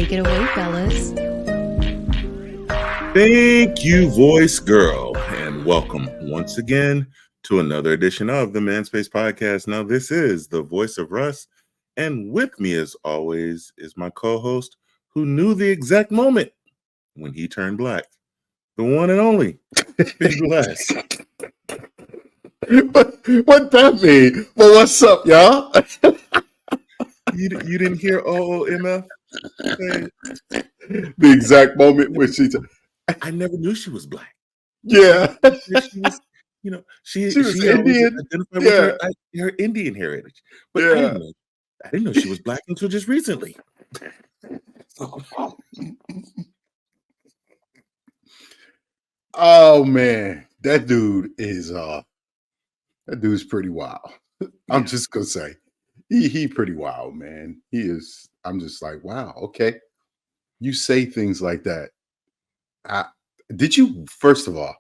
Take it away, fellas. Thank you, voice girl, and welcome once again to another edition of the Man Space Podcast. Now, this is the voice of Russ, and with me, as always, is my co-host who knew the exact moment when he turned black, the one and only Big Les. What that mean? Well, what's up, y'all? You didn't hear OOMF say, The exact moment when she said, I never knew she was black. yeah. She was, she was always Indian. identified Yeah. with her Indian heritage, but Yeah. I didn't know she was black until just recently. Oh man, that dude's pretty wild. I'm just gonna say, he pretty wild, man. He is. I'm just like, wow, okay. You say things like that. First of all,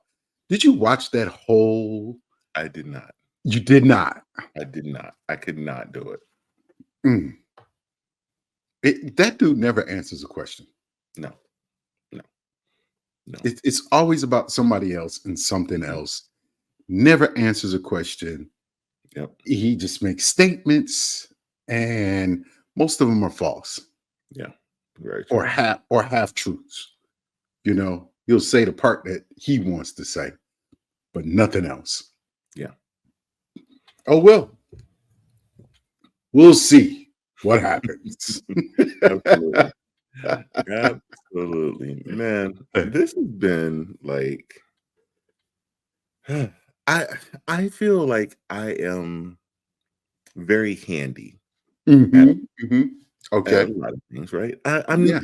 did you watch that whole? I did not. You did not. I did not. I could not do it. That dude never answers a question. No. It's always about somebody else and something else. Never answers a question. Yep. He just makes statements, and most of them are false. Yeah. Very true. Or half truths. He'll say the part that he wants to say, but nothing else. Yeah. Oh well. We'll see what happens. Absolutely. Absolutely. Man, this has been like I feel like I am very handy Okay. at a lot of things, right? Yeah.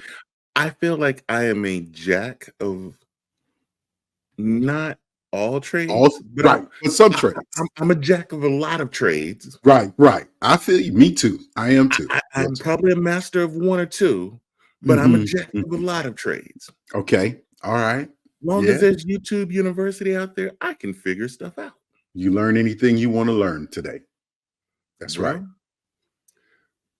I feel like I am a jack of not all trades, but some trades. I'm a jack of a lot of trades. Right. I feel you. Me too. I am too. I'm probably a master of one or two, but I'm a jack of a lot of trades. Okay. All right. Long as there's YouTube University out there, I can figure stuff out. You learn anything you want to learn today. That's right.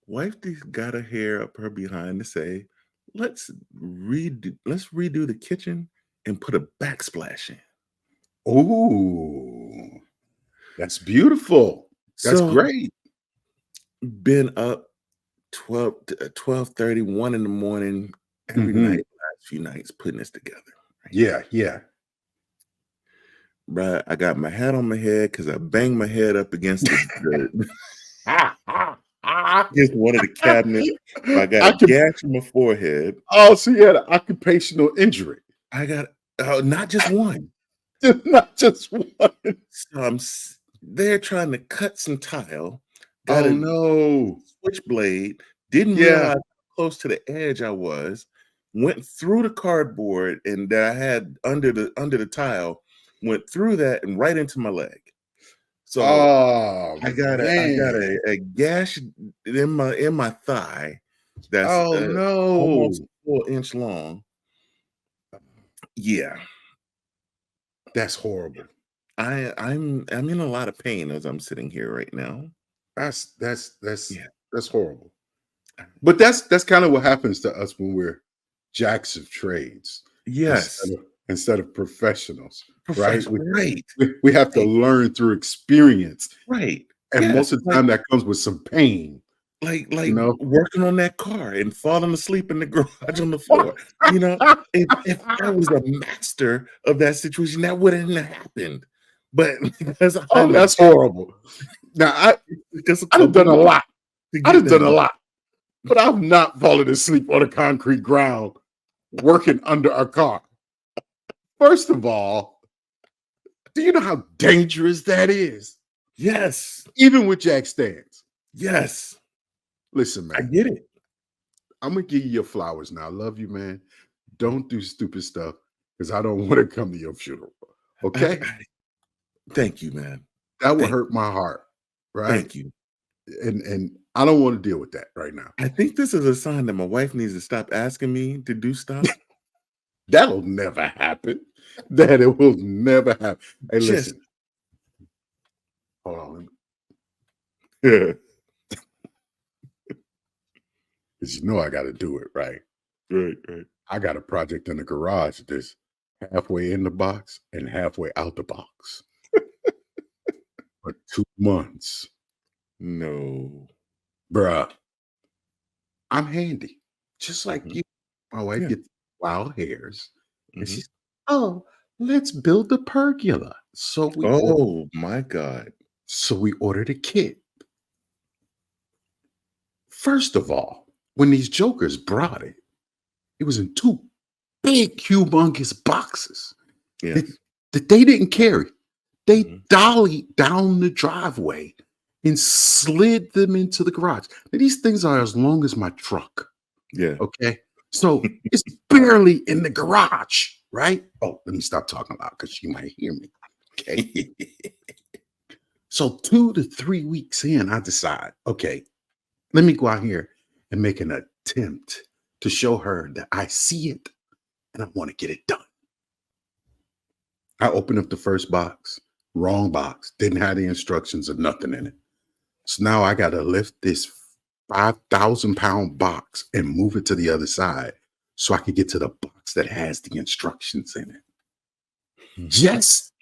Wife got her hair up her behind to say, let's redo the kitchen and put a backsplash in. Oh, that's beautiful. That's great. Been up 12:30, 1 in the morning every night, last few nights, putting this together. Right? Yeah. Right. I got my hat on my head because I banged my head up against the against one of the cabinets. I got a gash in my forehead. Oh, so you had an occupational injury. I got not just one. Not just one. So I'm there trying to cut some tile. Got no switchblade. Didn't realize how close to the edge I was. Went through the cardboard and that I had under the tile. Went through that and right into my leg. So I got a gash in my thigh that's almost 4 inch long. Yeah. That's horrible. I'm in a lot of pain as I'm sitting here right now. That's horrible. But that's kind of what happens to us when we're jacks of trades. Yes. Instead of professionals. Right? We have to learn through experience. Right. And most of the time that comes with some pain. Like working on that car and falling asleep in the garage on the floor. If I was a master of that situation, that wouldn't have happened. But because that's horrible. Now I've done a lot. I've done a lot, but I've not fallen asleep on a concrete ground working under a car. First of all, do you know how dangerous that is? Yes. Even with jack stands. Yes. Listen, man. I get it. I'm going to give you your flowers now. I love you, man. Don't do stupid stuff because I don't want to come to your funeral. Okay? Thank you, man. That would hurt my heart. Right? Thank you. And I don't want to deal with that right now. I think this is a sign that my wife needs to stop asking me to do stuff. That'll never happen. That it will never happen. Hey, listen. Hold on. Yeah. Because I got to do it, right? Right, right. I got a project in the garage that's halfway in the box and halfway out the box for 2 months. No. Bruh, I'm handy. Just like Mhm. you. My wife Yeah. gets wild hairs, and Mhm. she's, "Oh, let's build a pergola." Oh my god. So we ordered a kit. First of all, when these jokers brought it, it was in 2 big, humongous boxes that Yes. that they didn't carry. They Mhm. dollied down the driveway and slid them into the garage. Now, these things are as long as my truck, Yeah. okay? So it's barely in the garage, right? Oh, let me stop talking loud because she might hear me. Okay. So 2 to 3 weeks in, I decide, okay, let me go out here and make an attempt to show her that I see it and I want to get it done. I opened up the first box, wrong box, didn't have the instructions or nothing in it. So now I got to lift this 5,000-pound box and move it to the other side so I can get to the box that has the instructions in it. Just,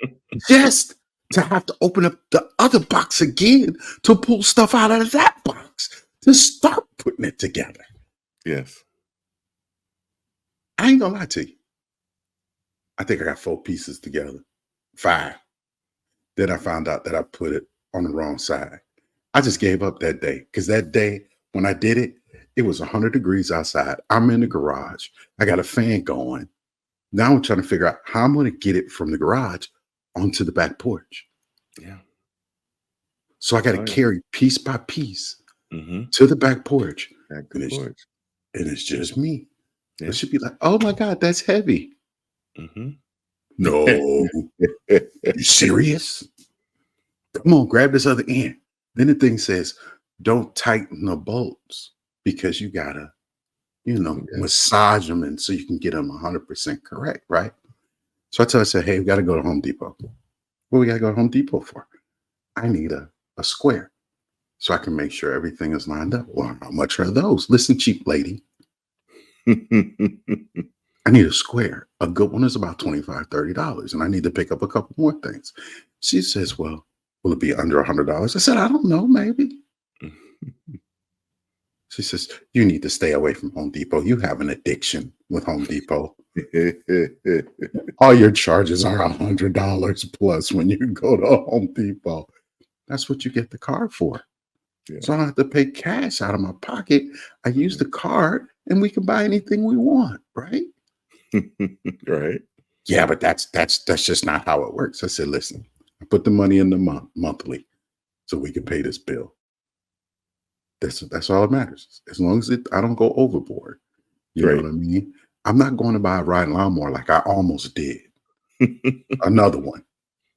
just to have to open up the other box again to pull stuff out of that box to start putting it together. Yes. I ain't gonna lie to you. I think I got 4 pieces together, 5. Then I found out that I put it on the wrong side. I just gave up that day because that day when I did it, it was 100 degrees outside. I'm in the garage. I got a fan going. Now I'm trying to figure out how I'm going to get it from the garage onto the back porch. Yeah. So I got to Oh, yeah. carry piece by piece Mhm. to the back porch. Back to And it's, porch. and it's just me. But Yeah. she'd be like, oh my God, that's heavy. Mhm. No, you serious? Come on, grab this other end. Then the thing says, don't tighten the bolts because you gotta, Yeah. massage them and so you can get them 100% correct, right? So I said, hey, we gotta go to Home Depot. What we gotta go to Home Depot for? I need a square so I can make sure everything is lined up. Well, how much are those? Listen, cheap lady, I need a square. A good one is about $25, $30, and I need to pick up a couple more things. She says, well, will it be under $100? I said, I don't know, maybe. She says, you need to stay away from Home Depot. You have an addiction with Home Depot. All your charges are $100 plus when you go to Home Depot. That's what you get the card for. Yeah. So I don't have to pay cash out of my pocket. I use the Mhm. card and we can buy anything we want, right? Right. Yeah, but that's just not how it works. I said, listen, I put the money in the monthly so we can pay this bill. That's all that matters. As long as I don't go overboard. You know Right. what I mean? I'm not going to buy a riding lawnmower like I almost did. Another one.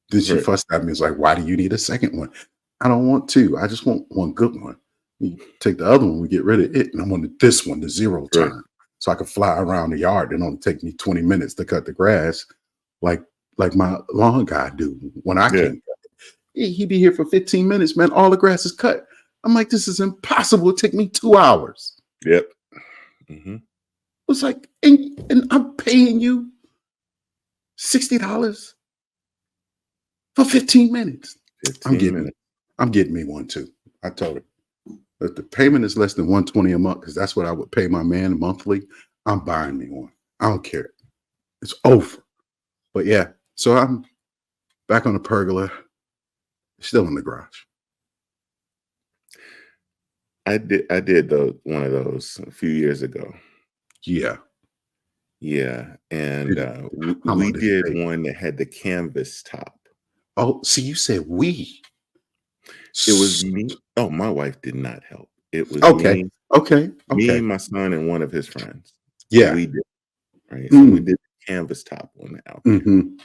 Then she Right. fussed at me. It's like, why do you need a second one? I don't want two. I just want one good one. You take the other one, we get rid of it. And I wanted this one, the zero Right. turn. So I could fly around the yard. It only take me 20 minutes to cut the grass like like my lawn guy do when I Yeah. can't cut it. He'd be here for 15 minutes, man. All the grass is cut. I'm like, this is impossible. It take me 2 hours. Yep. Mhm. It's like, and I'm paying you $60 for 15 minutes. I'm 15 getting minutes. I'm getting me one too. I told her if the payment is less than 120 a month, because that's what I would pay my man monthly, I'm buying me one. I don't care. It's over. But yeah, so I'm back on the pergola, still in the garage. I did one of those a few years ago. Yeah. Yeah, and, Did how we much did you did pay? one that had the canvas top. Oh, see, you said we. It was S- me oh, my wife did not help. It was Okay. me, Okay. Okay. my son, and one of his friends. Yeah. We did, right? So we Mm, did the canvas top one out there, hmm.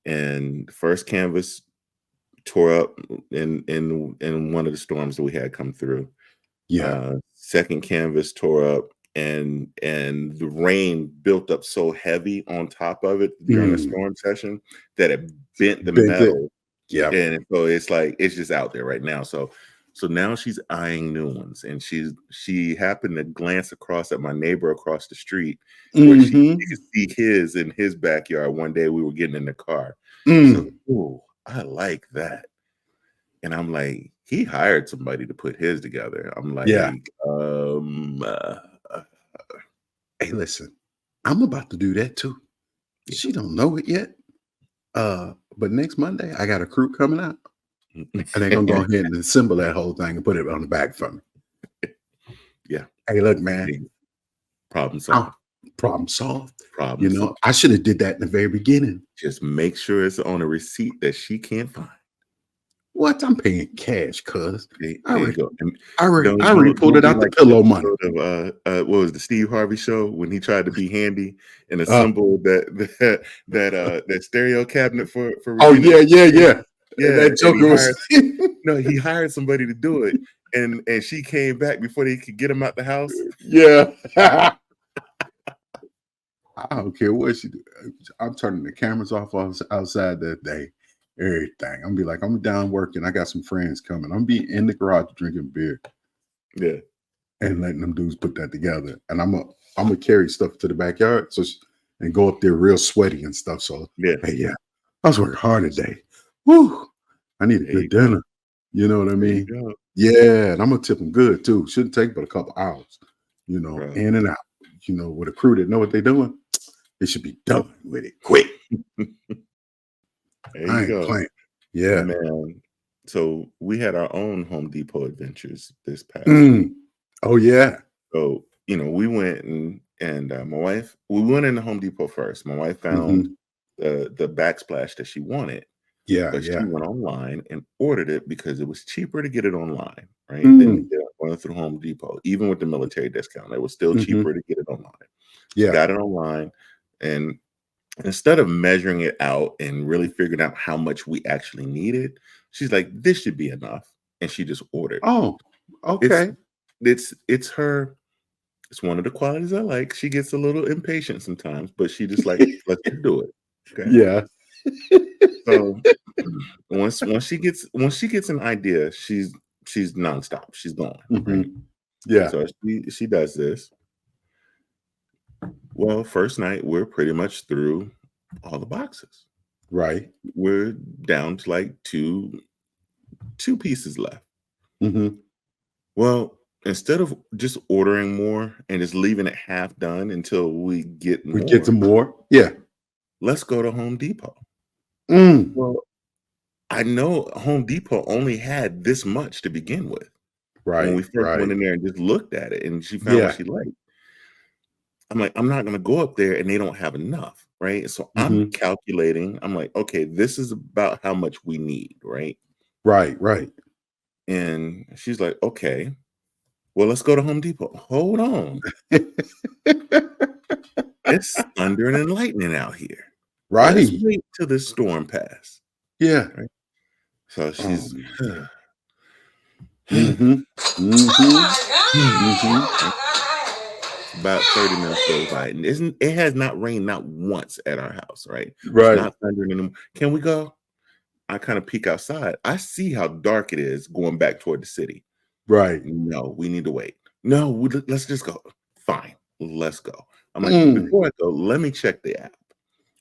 and the first canvas tore up in one of the storms that we had come through. Yeah. Second canvas tore up, and the rain built up so heavy on top of it during the Mm. storm session that it bent the Bent it. metal, Yeah. and so it's like it's just out there right now. So So now she's eyeing new ones, and she happened to glance across at my neighbor across the street, where she could see his in his backyard. One day we were getting in the car. She's like, "Oh, I like that." And I'm like, "He hired somebody to put his together." I'm Yeah. like, uh, Hey, listen, I'm about to do that too. yeah. She don't know it yet. But next Monday, I got a crew coming out, and they're gonna go ahead and assemble that whole thing and put it on the back for me. Yeah. Hey, look, man, Problem I'm solved. problem solved. Problem solved. I should have did that in the very beginning. Just make sure it's on a receipt that she can't find. What? I'm paying cash, cuz. There you go. And I already pulled it be out the like the pillow money. episode of what was the Steve Harvey show when he tried to be handy and Uh, assembled that stereo cabinet for oh Regina. yeah. And Yeah, that and joker was he hired somebody to do it, and she came back before they could get him out the house. yeah. I don't care what she do. I'm turning the cameras off outside that day. Everything. I'm be like, I'm down working. I got some friends coming. I'm be in the garage drinking beer. Yeah. And letting them dudes put that together. And I'm gonna carry stuff to the backyard and go up there real sweaty and stuff. So Yeah. hey, yeah, I was working hard today. Woo! I need a good dinner. You know what I mean? Yeah, and I'm gonna tip them good too. Shouldn't take but a couple hours. Right. In and out. With a crew that know what they're doing, they should be done with it quick. There I you ain't go. playing. Yeah. Man. So we had our own Home Depot adventures this past week. Oh yeah. So, we went and my wife, we went into Home Depot first. My wife found the backsplash that she wanted, Yeah, but yeah. she went online and ordered it because it was cheaper to get it online, right? Than going through Home Depot. Even with the military discount, it was still cheaper to get it online. She got it online, and instead of measuring it out and really figuring out how much we actually needed, she's like, "This should be enough," and she just ordered. Oh, okay. It's her. It's one of the qualities I like. She gets a little impatient sometimes, but she just like, "Let's just do it." Okay. Yeah. So once she gets an idea, she's nonstop. She's going, right? Yeah. So she does this. Well, first night we're pretty much through all the boxes. Right. We're down to like two pieces left. Well, instead of just ordering more and just leaving it half done until we get some more. Yeah. Let's go to Home Depot. Well, I know Home Depot only had this much to begin with. When we first went in there and just looked at it, and she found what she liked. I'm like, I'm not going to go up there and they don't have enough, right? So I'm calculating. I'm like, okay, this is about how much we need, right? Right. And she's like, okay, well, let's go to Home Depot. Hold on. It's thundering and lightning out here. Right. Let's wait till the storm pass. Yeah. Right? So she's about 30 minutes goes by, and it has not rained not once at our house, right? It's not thundering anymore. Can we go? I kind of peek outside. I see how dark it is going back toward the city. Right. No, we need to wait. No, let's just go. Fine, let's go. I'm like, before I go, let me check the app,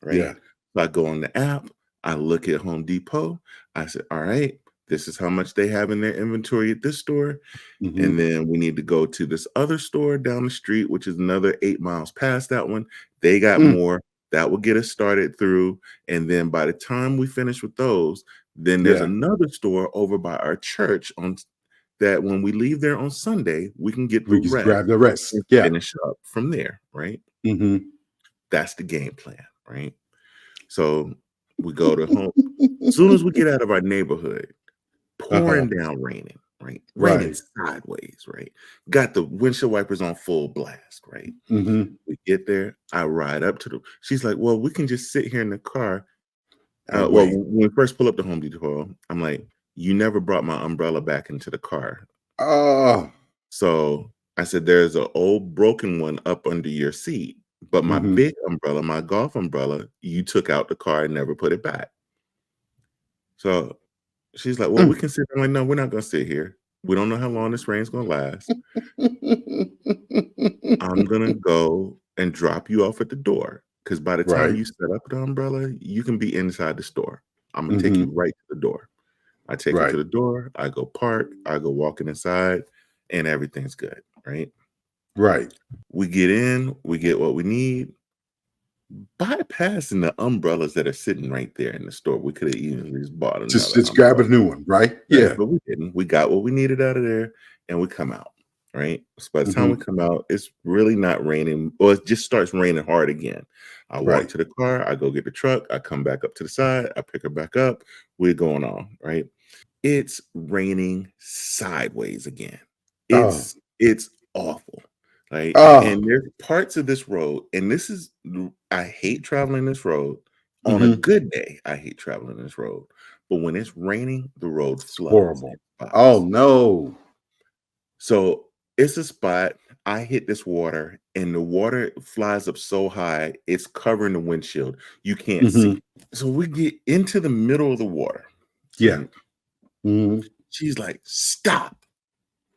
right? Yeah. So I go on the app. I look at Home Depot. I said, all right, this is how much they have in their inventory at this store. And then we need to go to this other store down the street, which is another 8 miles past that one. They got more. That will get us started through. And then by the time we finish with those, then there's another store over by our church that when we leave there on Sunday, we can get the rest. Grab the rest. And finish up from there, right? That's the game plan, right? So we go to home. As soon as we get out of our neighborhood, pouring down raining, right? Raining sideways, right? Got the windshield wipers on full blast, right? We get there. I ride up to she's like, well, we can just sit here in the car. Well, when we first pull up to Home Depot, I'm like, you never brought my umbrella back into the car. Oh. So I said, there's an old broken one up under your seat. But my big umbrella, my golf umbrella, you took out the car and never put it back. So she's like, well, we can sit. I'm like, no, we're not going to sit here. We don't know how long this rain's gonna last. I'm gonna go and drop you off at the door because by the time Right. you set up the umbrella, you can be inside the store. I'm gonna take Hmm. you right to the door. I take him Right. to the door. I go park. I go walking inside, and everything's good. Right. Right. We get in. We get what we need. Bypassing the umbrellas that are sitting right there in the store. We could have easily just bought another Just grab a umbrella. new one. Right. Right, Yeah. but we didn't. We got what we needed out of there, and we come out, right? So by the time we Hmm. come out, it's really not raining, or it just starts raining hard again. I walk Right. to the car, I go get the truck, I come back up to the side, I pick her back up, we're going on, right? It's raining sideways again. Oh. It's awful, right? Oh. And there's parts of this road, and this is I hate traveling this road. On a Hmm. good day, I hate traveling this road. But when it's raining, the road It's floods in horrible. Oh spots. no. So it's a spot. I hit this water, and the water flies up so high, it's covering the windshield. You can't Hmm. see. So we get into the middle of the water, Yeah. right? Hmm. She's like, "Stop."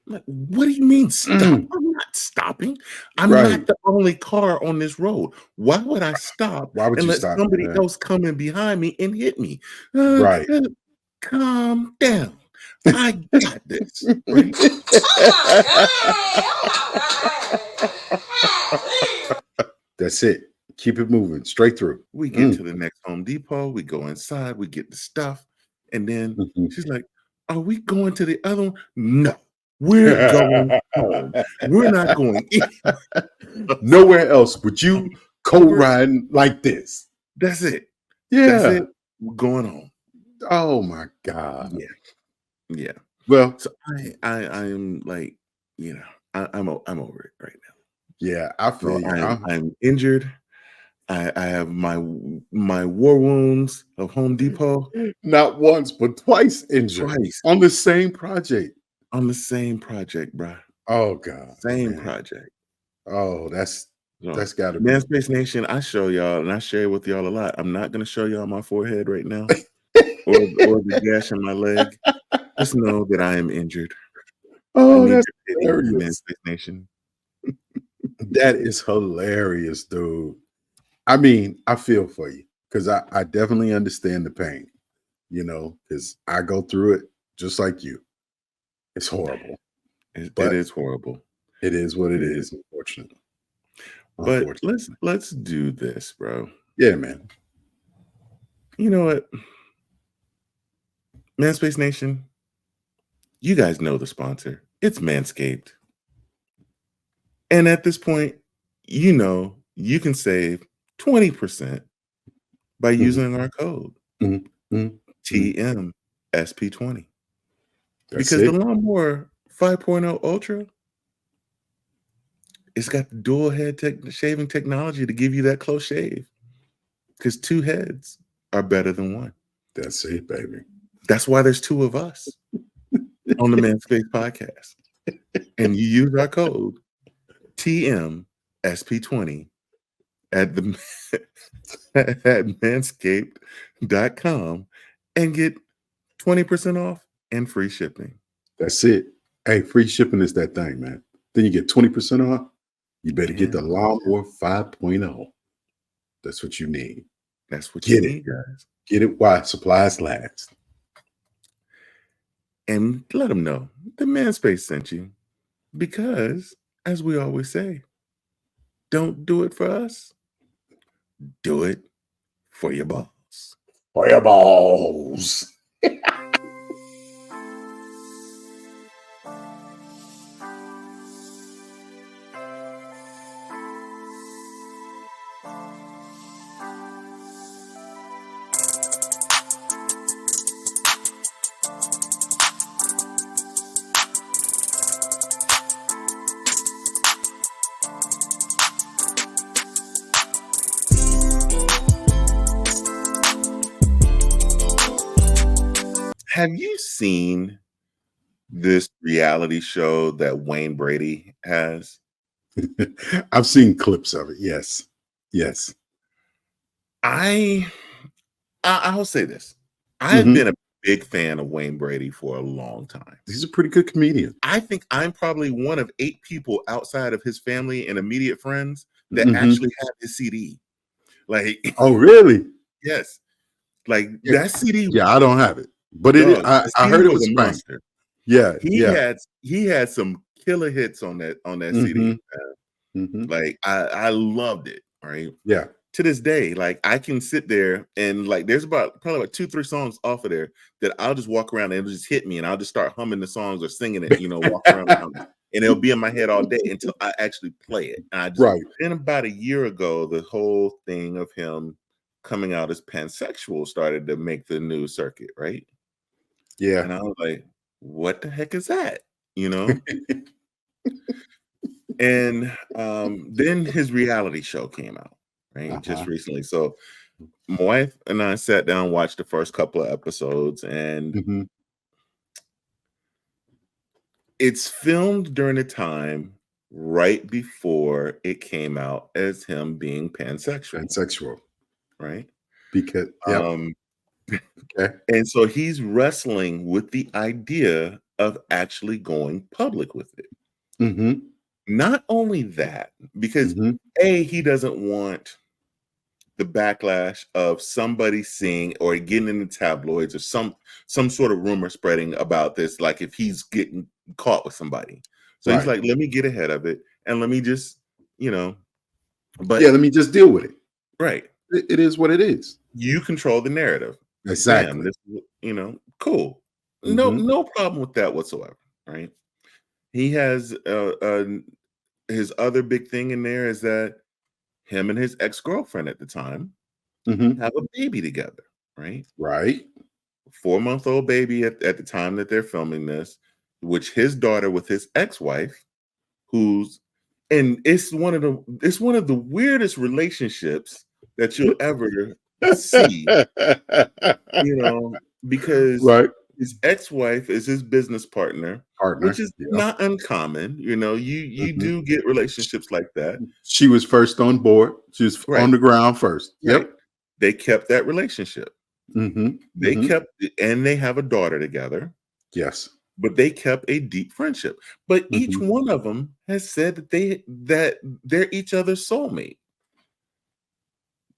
I'm like, "What do you mean stop? Mm. I'm not stopping. I'm not Right. the only car on this road. Why would I stop Why would and you let stop? somebody Yeah. else come in behind me and hit me? Uh, Right. uh, calm down. I got this, right?" That's it. Keep it moving straight through. We get Mm. to the next Home Depot, we go inside, we get the stuff, and then Mhm. she's like, "Are we going to the other one?" "No, we're going home. We're not going else." Nowhere else but you Over. co-riding like this. That's it. That's it. Yeah. We're going home. Oh my God. Yeah, yeah. Well, So I'm like, I'm over it right now. yeah, I feel So you. I'm injured. I have my war wounds of Home Depot Not once, but twice injured twice on the same project. on the same project, bruh. Oh God, Same man. project. Oh, So, that's got to Man be. Space Nation, I show y'all and I share it with y'all a lot. I'm not gonna show y'all my forehead right now or the gash in my leg. Just know that I am injured. I Oh, need that's your pity, Man hilarious. Space Nation. That is hilarious, dude. I mean, I feel for you because I definitely understand the pain, because I go through it just like you. It's horrible, It but is horrible. it is what it It is. is, unfortunately. But Unfortunately. let's do this, bro. Yeah, man. You know what? Man Space Nation, you guys know the sponsor. It's Manscaped. And at this point, you can save 20% by Mhm, using our code mhm, mhm, mhm. TMSP20. That's Because the it. Lawnmower 5.0 Ultra, it's got the dual head shaving technology to give you that close shave. Because two heads are better than one. That's it, baby. That's why there's two of us on the Manscaped podcast. And you use our code TMSP20 at the at manscaped.com and get 20% off and free shipping. That's it. Hey, free shipping is that thing, man. Then you get 20% off. You better get the Man, Lawnmower 5.0. That's what you need. that's what you Get it. need, guys. Get it while supplies last. And let them know the Manspace sent you because, as we always say, don't do it for us, do it for your boss. Fireballs. Have you seen this reality show that Wayne Brady has? I've seen clips of it. Yes. Yes. I I'll say this. I've Mhm. been a big fan of Wayne Brady for a long time. He's a pretty good comedian. I think I'm probably one of 8 people outside of his family and immediate friends that Mhm. actually have his CD. Like, Oh, really? yes, like Yeah, that CD, yeah, I don't have it, but dog. The I CD heard it was was a spanked. monster. Yeah, He yeah. had he had some killer hits on that CD. Mhm, mhm. Like I loved it. Right. Yeah. To this day, like I can sit there and like there's about probably like 2, 3 songs off of there that I'll just walk around and it'll just hit me and I'll just start humming the songs or singing it, walking around the house. And it'll be in my head all day until I actually play it. And I just Right. then about a year ago, the whole thing of him coming out as pansexual started to make the news circuit, right? Yeah. And I was like, what the heck is that? You know? And then his reality show came out, right? Just Uh-huh. recently. So my wife and I sat down, watched the first couple of episodes, and Mhm. it's filmed during a time right before it came out as him being pansexual, Pansexual. right? Because yep. Um, Okay. and so he's wrestling with the idea of actually going public with it. Mhm. Not only that, because Mhm. A, he doesn't want the backlash of somebody seeing or getting in the tabloids or some sort of rumor spreading about this, like if he's getting caught with somebody. So he's Right. like, let me get ahead of it and let me just, Yeah, but let me just deal with it. right. It is what it is. You control the narrative. Bam. Exactly. This, cool. No, Mhm. no problem with that whatsoever. Right. He has his other big thing in there is that him and his ex-girlfriend at the time Mhm. have a baby together. Right. Right. 4-month-old baby at the time that they're filming this, which his daughter with his ex-wife, who's and it's one of the weirdest relationships that you'll ever see, because Right. his ex-wife is his business partner, which Partner. is Yeah. not uncommon. You Mhm. do get relationships like that. She was first on board. She was Right, on the ground first. right. Yep. They kept that relationship. Mhm. They Mhm. kept and they have a daughter together. Yes. But they kept a deep friendship. But each Mhm. one of them has said that they're each other's soulmate.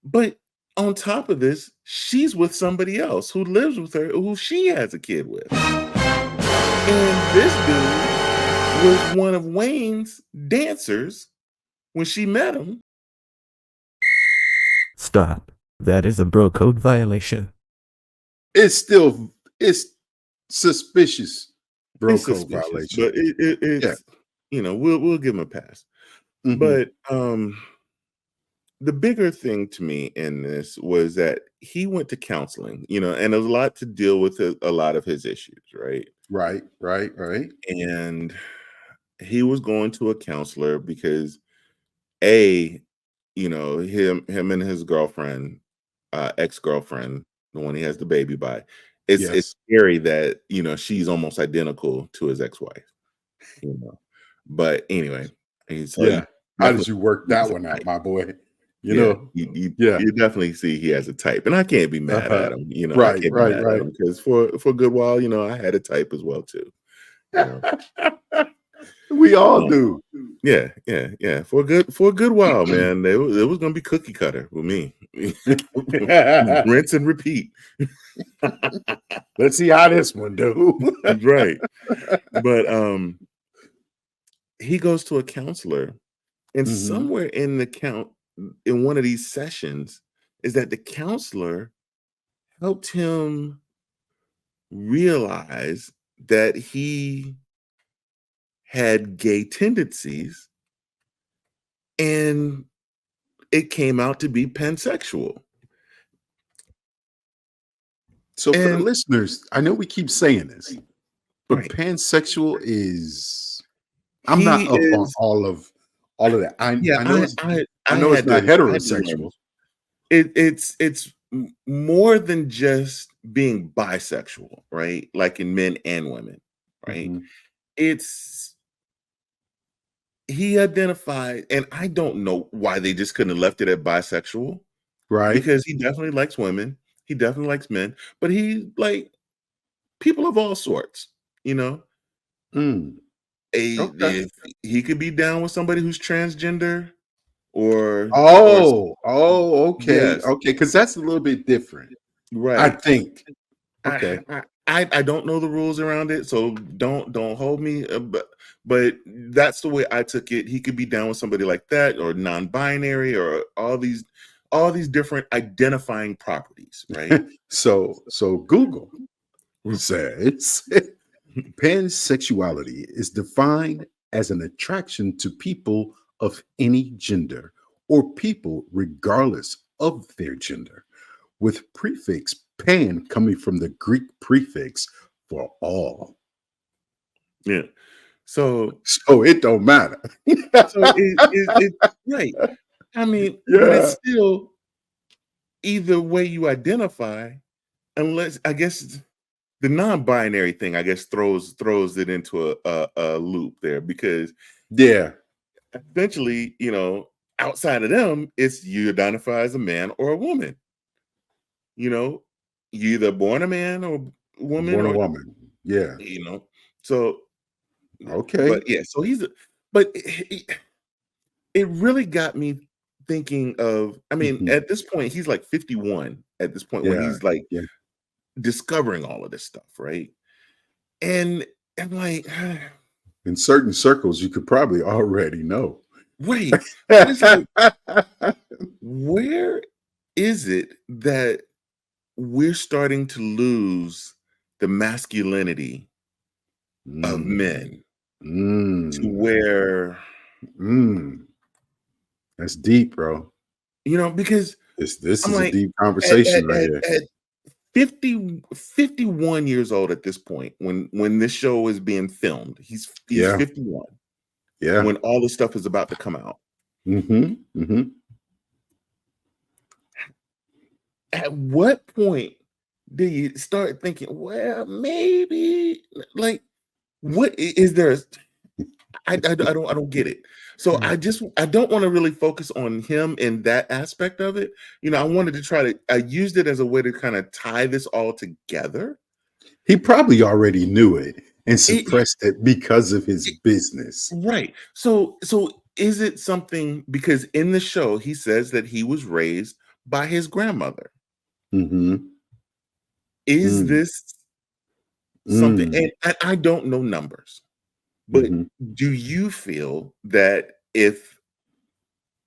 But on top of this, she's with somebody else who lives with her, who she has a kid with. And this dude was one of Wayne's dancers when she met him. Stop. That is a bro code violation. It's suspicious bro It's code suspicious, violation. but Yeah. it's we'll give him a pass. Mhm. But the bigger thing to me in this was that he went to counseling, and a lot to deal with a lot of his issues, right? Right, right, right. And he was going to a counselor because a, him and his girlfriend, ex-girlfriend, the one he has the baby by, it's Yes. scary that she's almost identical to his ex-wife, you know. But anyway, so he Yeah. How did definitely you work he has that a one out, type. my boy? You Yeah, know? you Yeah. you definitely see he has a type, and I can't be mad Uh-huh. at him, I Right, can't be right, mad at right. him because for a good while, I had a type as well too, you know? We all Um, do. yeah, yeah, yeah, for a good while, man, it was gonna be cookie cutter with me. Rinse and repeat. Let's see how this one do. Right, but, he goes to a counselor, and Mhm. somewhere in one of these sessions is that the counselor helped him realize that he had gay tendencies and it came out to be pansexual. So for the And listeners, I know we keep saying this, but right, pansexual is I'm he not up on is all of that. yeah, I I know it's had not to I had to learn heterosexual. this. It's more than just being bisexual, right? Like in men and women, right? Mhm. It's he identified, and I don't know why they just couldn't have left it at bisexual Right. because he definitely likes women, he definitely likes men, but he like people of all sorts, you know. Mm, okay. If he could be down with somebody who's transgender or Okay, yes, okay, because that's a little bit different, I right. think. I, Okay. I don't know the rules around it, so don't hold me. But that's the way I took it. He could be down with somebody like that, or non-binary, or all these different identifying properties, right? So Google says pansexuality is defined as an attraction to people of any gender or people regardless of their gender, with prefix pan coming from the Greek prefix for all. Yeah. So So it don't matter. it right. I mean, but it's Yeah. still either way you identify, unless I guess the non-binary thing, I guess throws it into a loop there, because Yeah. eventually, outside of them, it's you identify as a man or a woman. You know, you either born a man or woman, Born a or woman. Yeah. you know. So, Okay. but yeah, so but it really got me thinking of. I mean, Mhm. at this point, he's like 51. At this point, when Yeah. he's like Yeah. discovering all of this stuff, right? And I'm like, In certain circles, you could probably already know. wait, but it's like, where is it that we're starting to lose the masculinity of Mm, men to mm, where, mm. That's deep, bro. because This I'm is a like, deep at, conversation at, right at, here. at 51 years old at this point, when this show is being filmed, he's Yeah. 51 Yeah. when all this stuff is about to come out. Mm-hmm. Mm-hmm. At what point do you start thinking, well, maybe, like, what is there? I don't get it. So I don't want to really focus on him in that aspect of it. I wanted to I used it as a way to kind of tie this all together. He probably already knew it and It, suppressed it because of his it- business. right. So is it something, because in the show he says that he was raised by his grandmother. Mm-hmm. Is Mm, this something? mm, And I don't know numbers, but mm-hmm. do you feel that if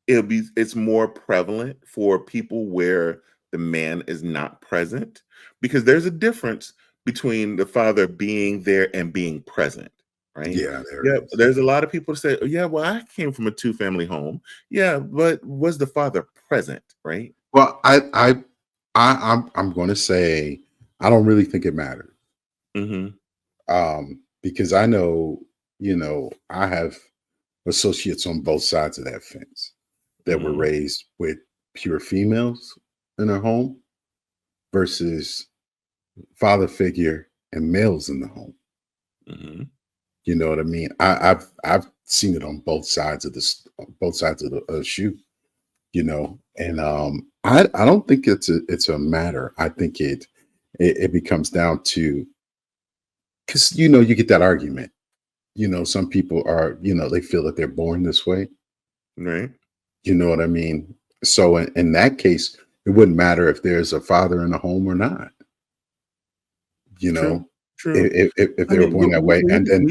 it's more prevalent for people where the man is not present, because there's a difference between the father being there and being present, right? Yeah, there Yeah, is. there's a lot of people say, "Oh, yeah, well, I came from a two-family home." Yeah, but was the father present, right? Well, I'm going to say I don't really think it matters. Hmm. Because I know, I have associates on both sides of that fence that were Hmm. raised with pure females in their home versus father figure and males in the home. Hmm. You know what I mean? I've seen it on both sides of this, both sides of the shoe. And I don't think it's a matter. I think it becomes down to, because you get that argument. Some people are, they feel that they're born this way. Right. You know what I mean? So in that case, it wouldn't matter if there's a father in the home or not. You True. know, True. if I they were mean, born that way, and then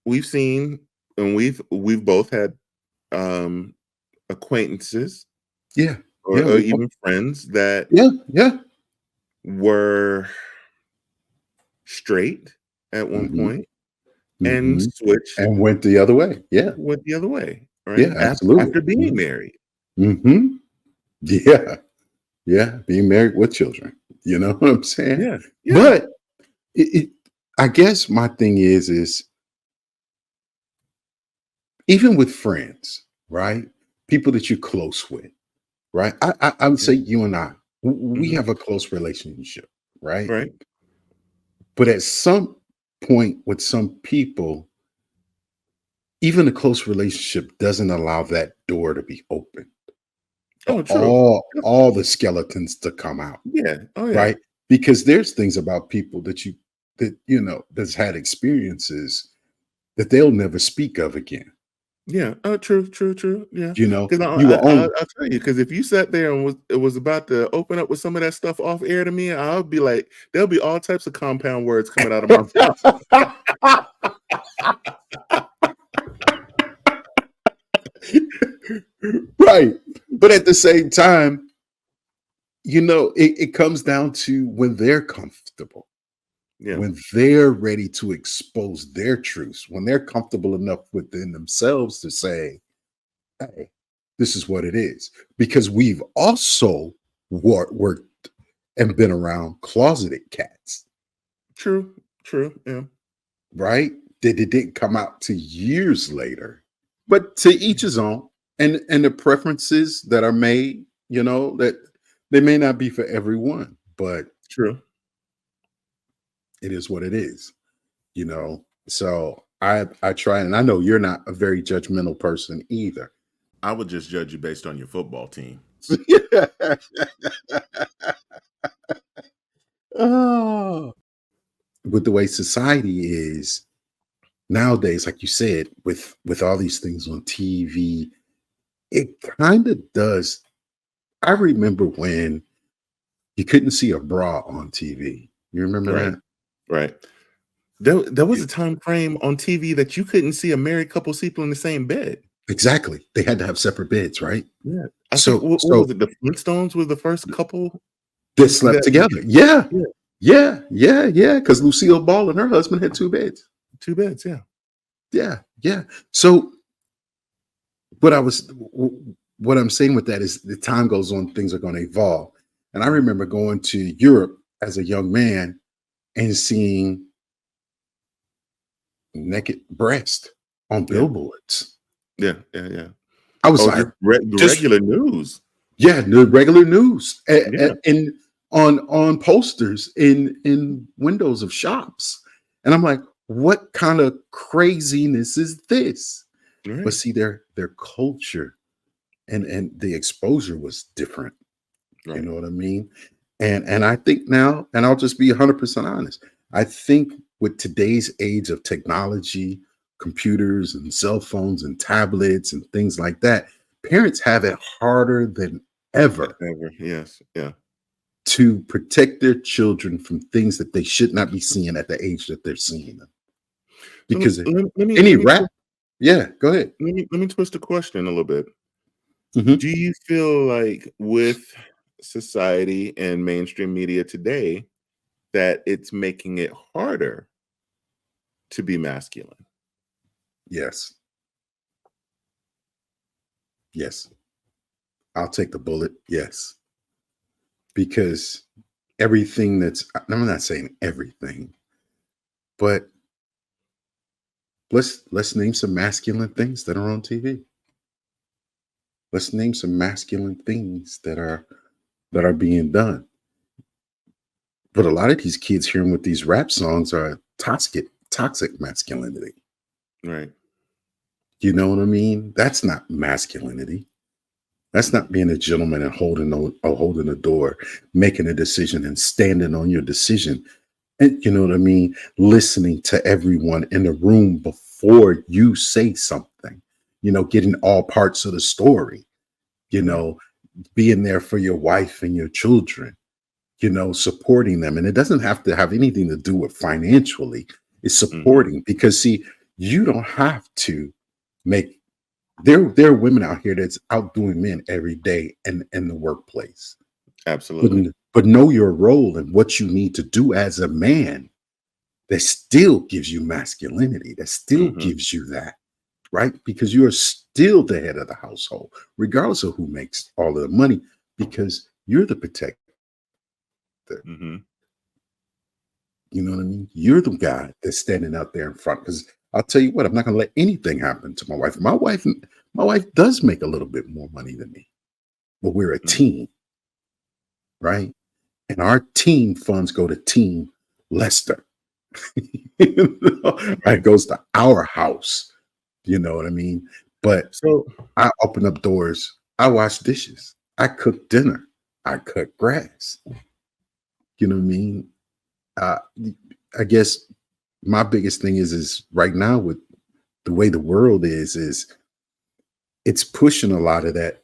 we've seen, and we've both had um acquaintances, yeah, or, yeah, or even friends that yeah, yeah, were straight at one hmm point and hmm switched, and went the other way. Yeah, went the other way, yeah, right? absolutely. After being married. Hmm. Yeah, yeah, being married with children. You know what I'm saying? Yeah. Yeah. But it I guess my thing is even with friends, right? People that you're close with, right? I would say you and we Hmm. have a close relationship, right? Right. But at some point with some people, even a close relationship doesn't allow that door to be open for Oh, true. all the skeletons to come out, Yeah. Oh, yeah. right? Because there's things about people that you that, that's had experiences that they'll never speak of again. Yeah. True, true, true. Yeah. Because You were I'll only tell you, because if you sat there and was about to open up with some of that stuff off air to me, I'll be like, there'll be all types of compound words coming out of my mouth. right. But at the same time, it comes down to when they're comfortable, Yeah. when they're ready to expose their truths, when they're comfortable enough within themselves to say, hey, this is what it is. Because we've also worked and been around closeted cats, True. True. Yeah. right? That it didn't come out to years later. But to each his own. And the preferences that are made, that they may not be for everyone, but True. it is what it is, So I try, and I know you're not a very judgmental person either. I would just judge you based on your football team. Oh. With the way society is nowadays, like you said, with all these things on TV, it kind of does. I remember when you couldn't see a bra on TV. You remember Right. that? Right. There was a time frame on TV that you couldn't see a married couple sleeping in the same bed. Exactly. They had to have separate beds, right? Yeah. I think So what was it? The Flintstones was the first couple they slept that together. Yeah. yeah, Yeah. Yeah. Yeah. Because Lucille Ball and her husband had 2 beds. 2 beds, yeah. Yeah. Yeah. So what I'm saying with that is the time goes on, things are going to evolve. And I remember going to Europe as a young man and seeing naked breast on Yeah. billboards. Yeah, yeah, yeah. I was Oh, like, just regular news. yeah, the regular news Yeah. and on posters in windows of shops. And I'm like, what kind of craziness is this? But Right. see, their culture and the exposure was different. You Right. know what I mean? And I think now, and I'll just be 100% honest, I think with today's age of technology, computers and cell phones and tablets and things like that, parents have it harder than ever Ever. Yes. Yeah. to protect their children from things that they should not be seeing at the age that they're seeing them. So Because let me any rap, yeah, go ahead. let me twist the question a little bit. Mhm. Do you feel like with society and mainstream media today that it's making it harder to be masculine? Yes. Yes. I'll take the bullet. Yes. Because everything I'm not saying everything, but let's name some masculine things that are on TV. Let's name some masculine things that are being done. But a lot of these kids hearing with these rap songs are toxic masculinity. Right. You know what I mean? That's not masculinity. That's not being a gentleman and holding a door, making a decision and standing on your decision. And you know what I mean? Listening to everyone in the room before you say something, getting all parts of the story, Right. being there for your wife and your children, supporting them. And it doesn't have to have anything to do with financially. It's supporting because see, you don't have to make there are women out here that's outdoing men every day in the workplace. Absolutely. But know your role and what you need to do as a man that still gives you masculinity, that still gives you that, right? Because you are still the head of the household, regardless of who makes all of the money, because you're the protector. Mm-hmm. You know what I mean? You're the guy that's standing out there in front. Because I'll tell you what, I'm not going to let anything happen to my wife. My wife does make a little bit more money than me, but we're a team, right? And our team funds go to Team Lester. It goes to our house. You know what I mean? But So I open up doors. I wash dishes. I cook dinner. I cut grass. You know what I mean? Uh, I guess my biggest thing is right now with the way the world is it's pushing a lot of that.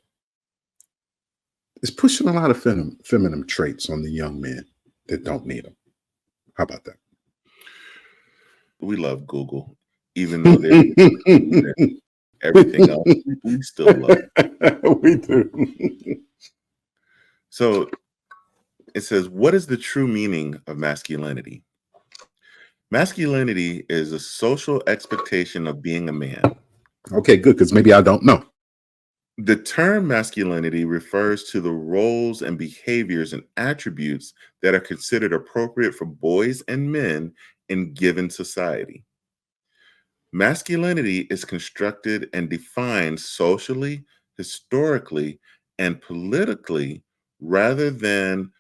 It's pushing a lot of feminine traits on the young men that don't need them. How about that? We love Google, even though they're everything else. We still love it. We do. So it says, what is the true meaning of masculinity? Masculinity is a social expectation of being a man. Okay, good, because maybe I don't know. The term masculinity refers to the roles and behaviors and attributes that are considered appropriate for boys and men in given society. Masculinity is constructed and defined socially, historically, and politically rather than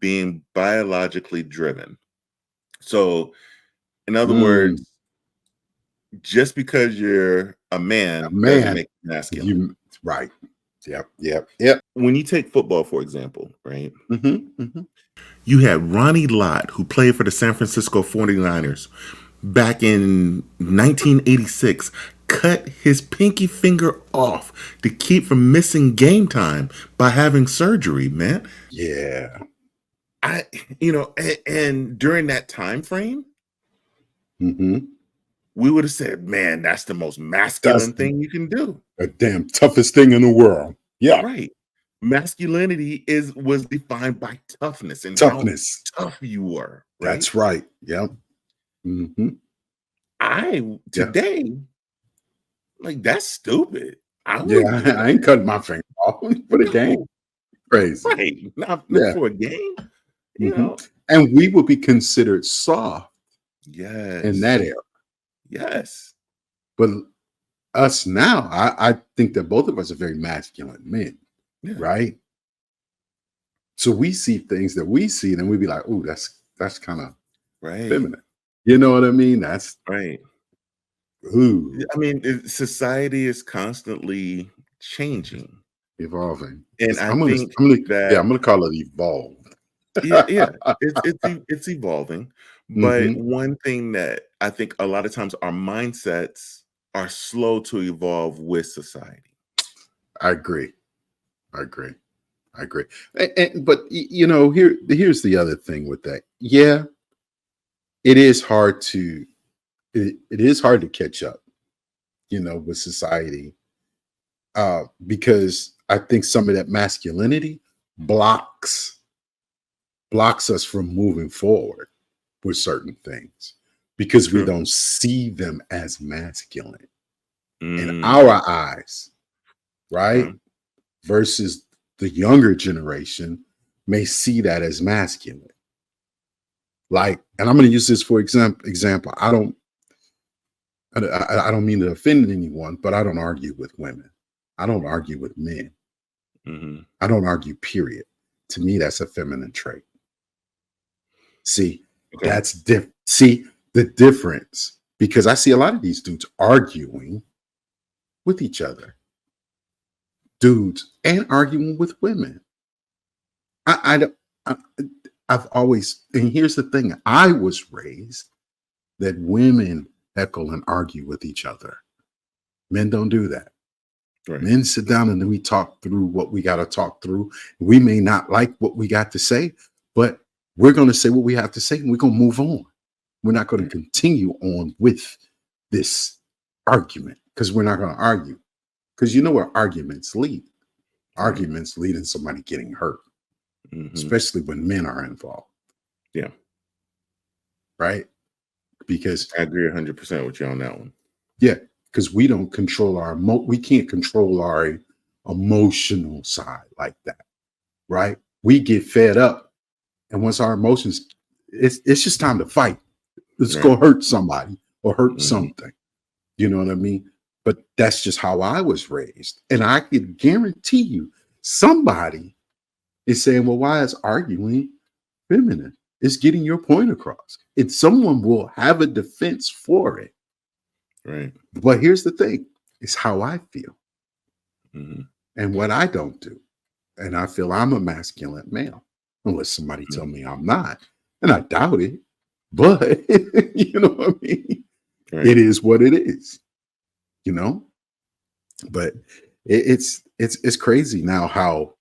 being biologically driven. So, in other words, just because you're a man doesn't make you masculine. Right. Yep. When you take football, for example, right? You had Ronnie Lott, who played for the San Francisco 49ers back in 1986, cut his pinky finger off to keep from missing game time by having surgery, man. Yeah. And during that time frame, we would have said, man, that's the most masculine thing you can do. The damn toughest thing in the world. Yeah. Right. Masculinity was defined by toughness and toughness. How tough you were. Right? That's right. Yep. Today, like, that's stupid. I ain't cutting my finger off for the game. Crazy. Right. Not for a game. You know. And we would be considered soft. Yes. In that era. Yes. But us now, I think that both of us are very masculine men. Yeah. Right. So we see things that we see, and we be like, "Oh, that's kind of feminine." You know what I mean? That's right. Ooh. I mean, society is constantly changing, evolving, and I'm gonna call it evolved. It's evolving. But one thing that I think a lot of times our mindsets are slow to evolve with society. I agree. But here's the other thing with that. Yeah, it is hard to catch up, with society, because I think some of that masculinity blocks us from moving forward with certain things because we don't see them as masculine in our eyes, right? Versus the younger generation may see that as masculine. Like, and I'm going to use this for example. I don't mean to offend anyone, but I don't argue with women. I don't argue with men. I don't argue, period. To me, that's a feminine trait. See, that's different. See the difference, because I see a lot of these dudes arguing with each other. Dudes and arguing with women. I've always, and here's the thing, I was raised that women heckle and argue with each other. Men don't do that. Right. Men sit down and then we talk through what we got to talk through. We may not like what we got to say, but we're going to say what we have to say and we're going to move on. We're not going to continue on with this argument because we're not going to argue. Because you know where arguments lead. Arguments lead in somebody getting hurt, especially when men are involved. Yeah. Right? Because I agree 100% with you on that one. Yeah, because we don't control we can't control our emotional side like that. Right? We get fed up, and once our emotions, it's just time to fight. Let's go hurt somebody or hurt something. You know what I mean? But that's just how I was raised. And I can guarantee you somebody is saying, well, why is arguing feminine? It's getting your point across. And someone will have a defense for it. Right. But here's the thing. It's how I feel. And what I don't do. And I feel I'm a masculine male. Unless somebody tell me I'm not. And I doubt it. But you know what I mean? Right. It is what it is, you know? But it's crazy now how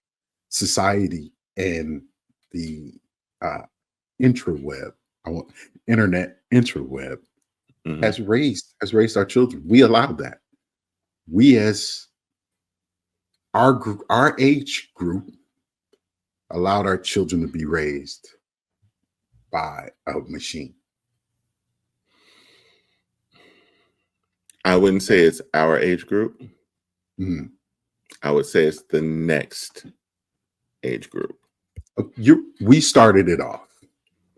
society and the uh intraweb, I want internet intraweb Hmm. has raised our children. We allowed that. We as our age group allowed our children to be raised by a machine. I wouldn't say it's our age group. Mm. I would say it's the next age group. We started it off.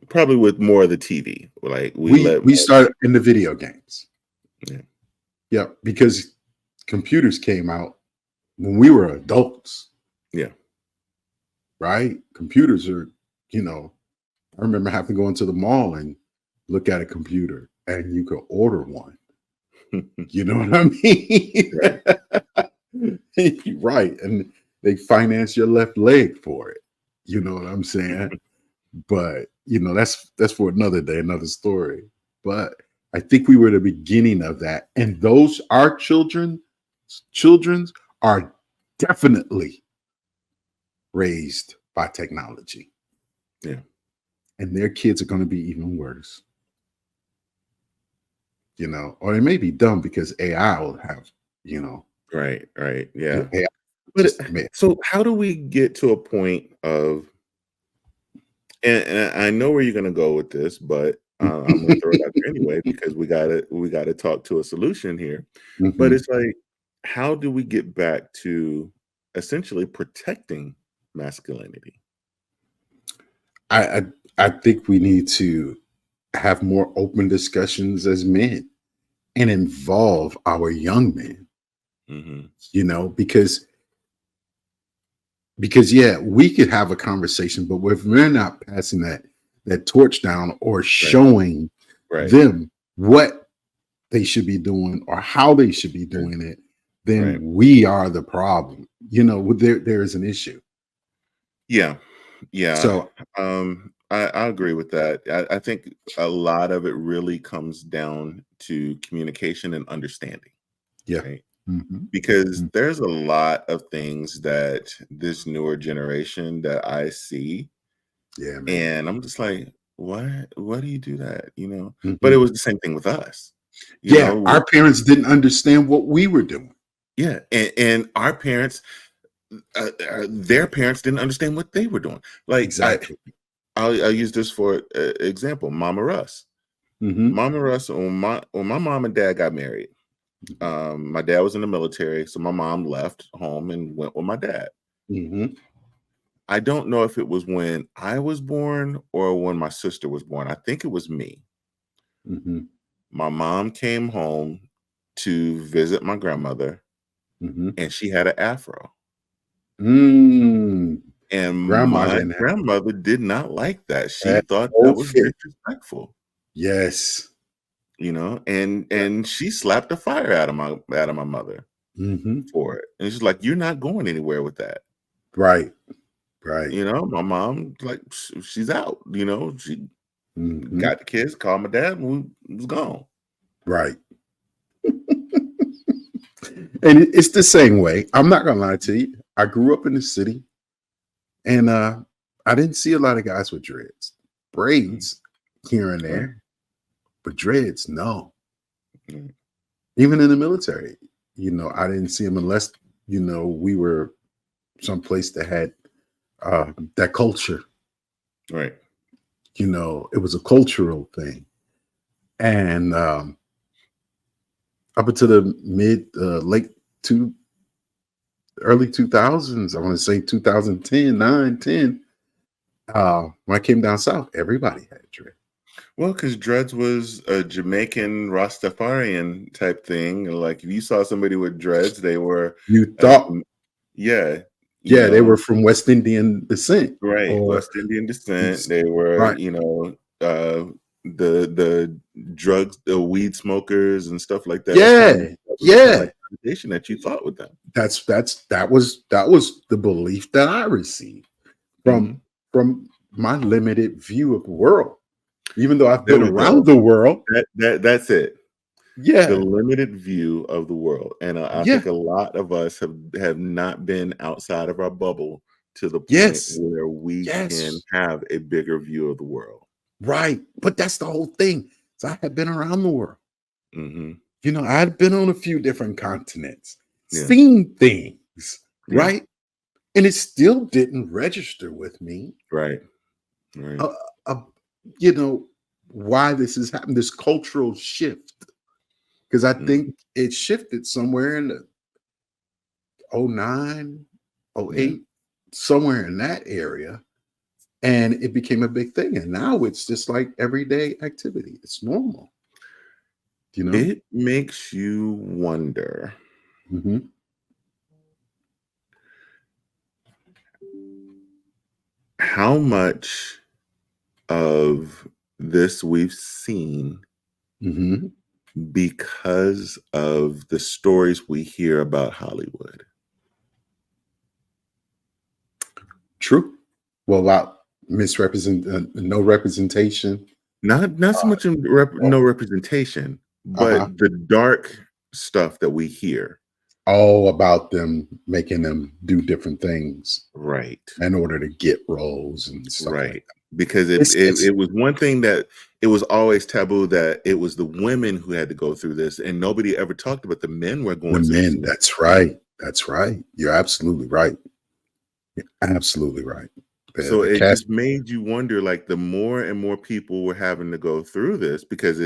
Probably with more of the TV. Like We started in the video games. Yeah. Yeah, because computers came out when we were adults. Yeah. Right? Computers are, I remember having to go into the mall and look at a computer and you could order one. You know what I mean? Right. Right. And they finance your left leg for it. You know what I'm saying? But that's for another day, another story. But I think we were the beginning of that. And those our children's are definitely raised by technology. Yeah. And their kids are going to be even worse. Or they may be dumb because AI will have, Right. Yeah. AI But so how do we get to a point of, and I know where you're going to go with this, but I'm going to throw it out there anyway, because we gotta talk to a solution here. But it's like, how do we get back to essentially protecting masculinity? I think we need to have more open discussions as men and involve our young men. Because yeah, we could have a conversation, but if we're not passing that torch down or showing them what they should be doing or how they should be doing it, then we are the problem. There is an issue. Yeah. So I agree with that. I think a lot of it really comes down to communication and understanding. Yeah. Right? Because there's a lot of things that this newer generation that I see. Yeah, man. And I'm just like, why do you do that? But it was the same thing with us. Our parents didn't understand what we were doing. Yeah. And our parents, their parents didn't understand what they were doing. Like, exactly. I'll use this for example. Mama Russ. Mama Russ, when my mom and dad got married, my dad was in the military, so my mom left home and went with my dad. I don't know if it was when I was born or when my sister was born. I think it was me. My mom came home to visit my grandmother, and she had an afro. And my grandmother did not like that. She thought that was disrespectful. Yes. And she slapped the fire out of my mother for it. And she's like, "You're not going anywhere with that." Right. My mom, like, she's out. She got the kids, called my dad, and we was gone. Right. And it's the same way. I'm not gonna lie to you. I grew up in the city, and I didn't see a lot of guys with dreads, braids here and there, but dreads, no. Even in the military, I didn't see them unless we were someplace that had that culture. Right. It was a cultural thing, and up until the early 2000s, I want to say 2010, 9, 10. When I came down south, everybody had dread. Well, because dreads was a Jamaican Rastafarian type thing. Like, if you saw somebody with dreads, they were they were from West Indian descent. Right. West Indian descent. They were, the drugs, the weed smokers and stuff like that. That connotation that you thought with them. That was the belief that I received from my limited view of the world. Even though I've There been we around go. the world. That's it. The Yeah. limited view of the world. And I Yeah. think a lot of us have not been outside of our bubble to the point Yes. where we can Yes. have a bigger view of the world. Right. But that's the whole thing. So I had been around the world. Hmm. You know, I had been on a few different continents, Yeah. seen things, Yeah. right? And it still didn't register with me, Right. Right. uh, you know, why this has happened, this cultural shift. Because I think it shifted somewhere in the 09, Yeah. 08, somewhere in that area. And it became a big thing. And now it's just like everyday activity. It's normal, you know? It makes you wonder Mhm. how much of this we've seen Mhm. because of the stories we hear about Hollywood. True. Well, about no representation. Not so much in no representation, Uh-huh. but the dark stuff that we hear. All about them making them do different things Right. in order to get roles and stuff like Right. that. Because It's it was one thing that it was always taboo that it was the women who had to go through this, and nobody ever talked about the men were the going through the men. same That's thing. right. That's right. You're absolutely right. You're absolutely right. So The it cast. just made you wonder, like, the more and more people were having to go through this because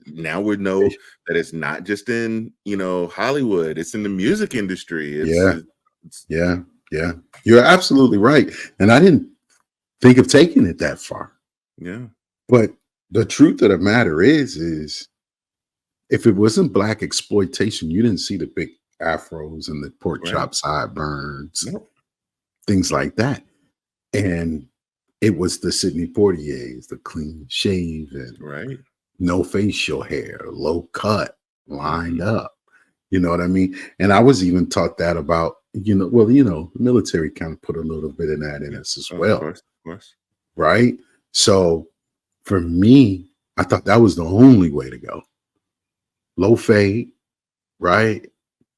now we know that it's not just in Hollywood, it's in the music industry. Yeah. Yeah. Yeah. You're absolutely right. And I didn't think of taking it that far. Yeah. But the truth of the matter is if it wasn't black exploitation, you didn't see the big afros and the pork Right. chop sideburns, Nope. things like that. And it was the Sidney Poitiers, the clean shave and Right. no facial hair, low cut, lined Mhm. up. You know what I mean? And I was even taught that about, the military kind of put a little bit of that in us as Of well. course, of course. Right. So for me, I thought that was the only way to go. Low fade, right?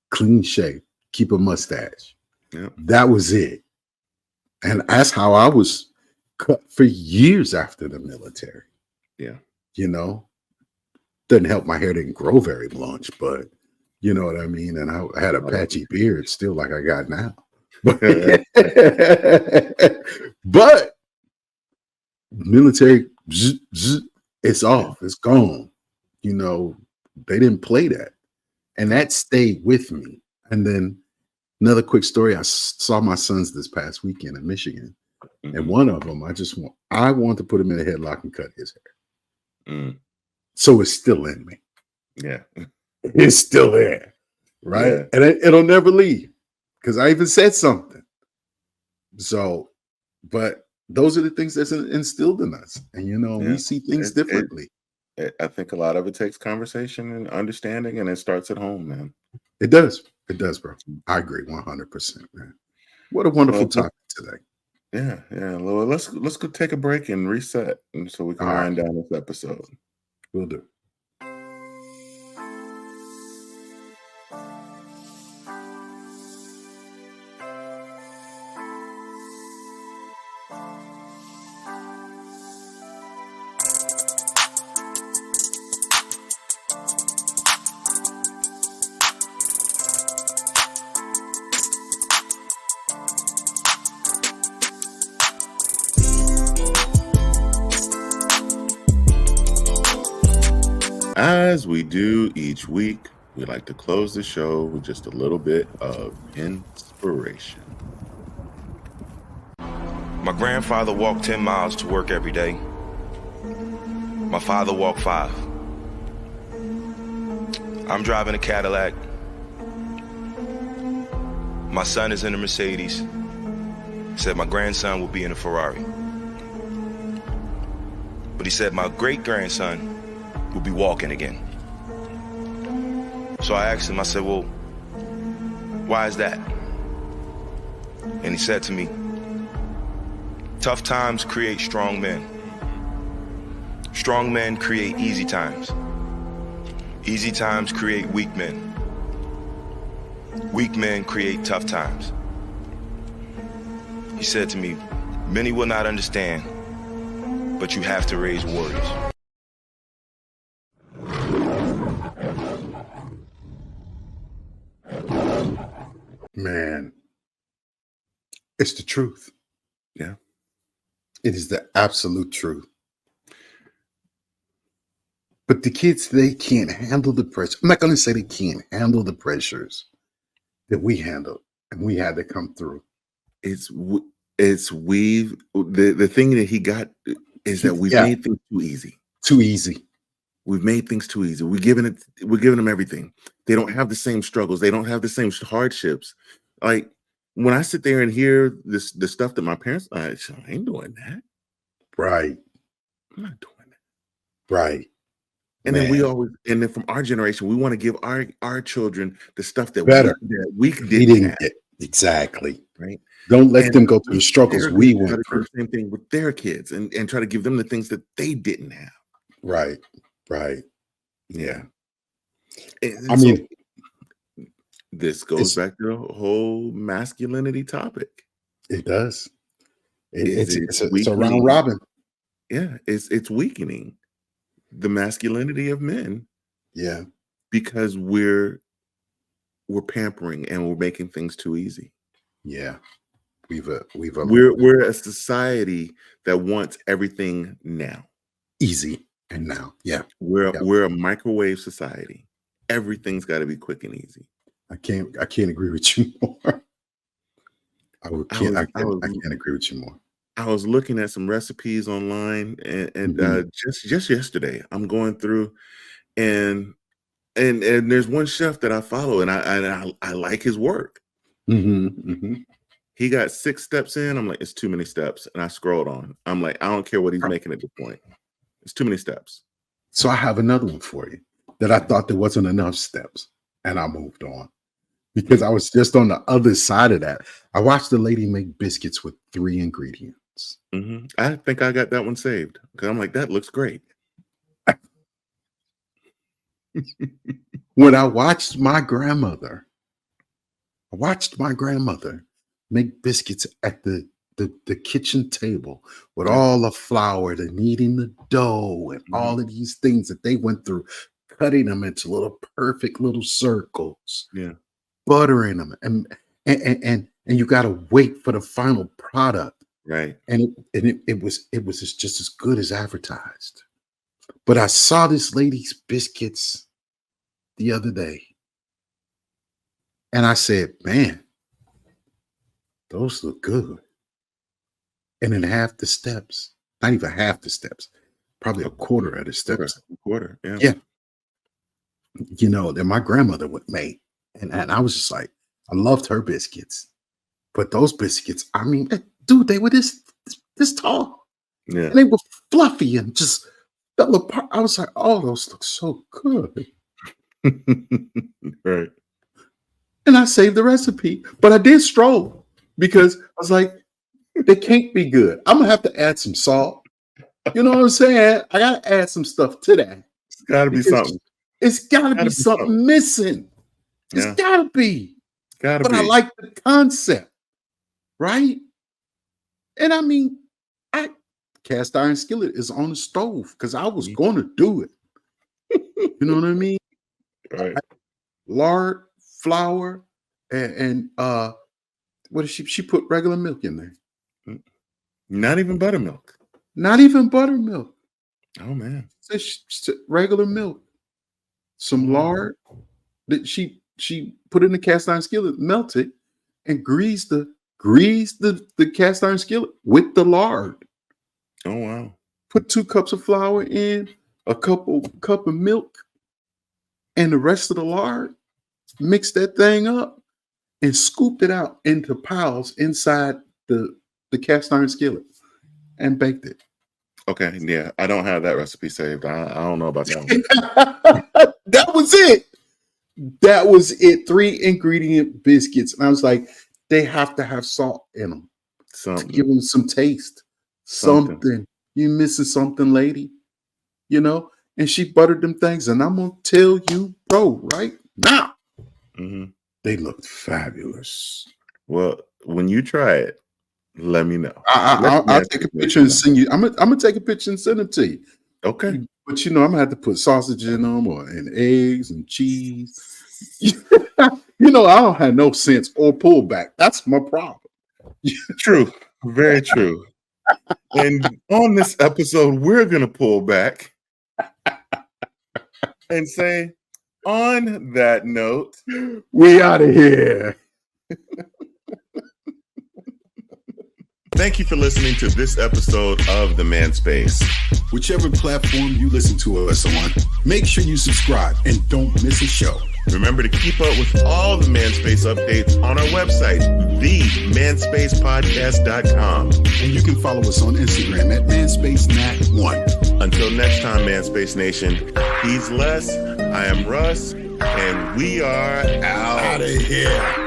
Clean shave, keep a mustache. Yeah. That was it. And that's how I was cut for years after the military. Yeah. Doesn't help my hair didn't grow very much, but you know what I mean? And I had a patchy beard still like I got now. But military, it's off, it's gone. They didn't play that. And that stayed with me. And then another quick story, I saw my sons this past weekend in Michigan. Mhm. And one of them, I want to put him in a headlock and cut his hair. Mm. So it's still in me. Yeah. It's still there. Right. Yeah. And it'll never leave because I even said something. So, but those are the things that's instilled in us. And, Yeah. we see things differently. I think a lot of it takes conversation and understanding, and it starts at home, man. It does. It does, bro. I agree 100%, man. What a wonderful topic today. Yeah. Yeah. Well, let's go take a break and reset, and so we can wind down this episode. Will do. As we do each week, we like to close the show with just a little bit of inspiration. My grandfather walked 10 miles to work every day. My father walked 5. I'm driving a Cadillac. My son is in a Mercedes. He said my grandson will be in a Ferrari. But he said my great-grandson will be walking again. So I asked him, I said, well, why is that? And he said to me, tough times create strong men. Strong men create easy times. Easy times create weak men. Weak men create tough times. He said to me, many will not understand, but you have to raise warriors. Man, it's the truth. Yeah. It is the absolute truth. But the kids, they can't handle the pressure. I'm not going to say they can't handle the pressures that we handled and we had to come through. The thing that he got is that we've made things too easy. Too easy. We've made things too easy. We're giving them everything. They don't have the same struggles. They don't have the same hardships. Like when I sit there and hear the stuff that my parents, I ain't doing that. Right. I'm not doing that. Right. And then from our generation, we want to give our children the stuff that we didn't have. Get. Exactly. Right. Don't let them go through the struggles we went through. The same thing with their kids and try to give them the things that they didn't have. Right. Right. Yeah. I mean, this goes back to the whole masculinity topic. It does. It's a round robin. Yeah, it's weakening the masculinity of men. Yeah, because we're pampering and we're making things too easy. Yeah, we're a society that wants everything now, easy and now. Yeah, we're a microwave society. Everything's got to be quick and easy. I can't agree with you more. I can't agree with you more. I was looking at some recipes online, and just yesterday, I'm going through, and there's one chef that I follow, and I like his work. He got 6 steps in. I'm like, it's too many steps, and I scrolled on. I'm like, I don't care what he's making at this point. It's too many steps. So I have another one for you that I thought there wasn't enough steps, and I moved on. Because I was just on the other side of that. I watched the lady make biscuits with 3 ingredients. I think I got that one saved because I'm like, that looks great. When I watched my grandmother make biscuits at the kitchen table with all the flour, the kneading the dough, and all of these things that they went through, cutting them into little perfect little circles. Yeah. Buttering them, and you got to wait for the final product, right? And it was just as good as advertised. But I saw this lady's biscuits the other day, and I said, "Man, those look good." And in half the steps, not even half the steps, probably a quarter of the steps. A quarter, yeah. Yeah. You know, that my grandmother would make. And I was just like, I loved her biscuits. But those biscuits, I mean, dude, they were this tall. Yeah. And they were fluffy and just fell apart. I was like, oh, those look so good. Right. And I saved the recipe. But I did stroll because I was like, they can't be good. I'm going to have to add some salt. You know what I'm saying? I got to add some stuff to that. It's got to be something. It's got to be something missing. It's gotta be. But I like the concept, right? And I mean, cast iron skillet is on the stove because I was going to do it. You know what I mean? Right. Lard, flour, and what did she put regular milk in there? Not even buttermilk. Not even buttermilk. Oh man. Regular milk. Some lard that she put it in the cast iron skillet, melted, and greased the cast iron skillet with the lard. Oh wow! Put 2 cups of flour in, a cup of milk, and the rest of the lard. Mix that thing up and scooped it out into piles inside the cast iron skillet and baked it. Okay, yeah, I don't have that recipe saved. I don't know about that one. That was it. That was it. 3 ingredient biscuits. And I was like, they have to have salt in them. Something. To give them some taste. Something. You missing something, lady? you know, and she buttered them things. And I'm going to tell you, bro, right now, they looked fabulous. Well, when you try it, let me know. I'll take a picture and send you. I'm gonna take a picture and send it to you. Okay. But you know, I'm gonna have to put sausage in them and eggs and cheese. You know, I don't have no sense or pullback. That's my problem. True. Very true. And on this episode, we're gonna pull back and say, on that note, we out of here. Thank you for listening to this episode of The Man Space. Whichever platform you listen to us on, make sure you subscribe and don't miss a show. Remember to keep up with all the Man Space updates on our website, themanspacepodcast.com. And you can follow us on Instagram at manspacenat1. Until next time, Man Space Nation, he's Les, I am Russ, and we are out of here.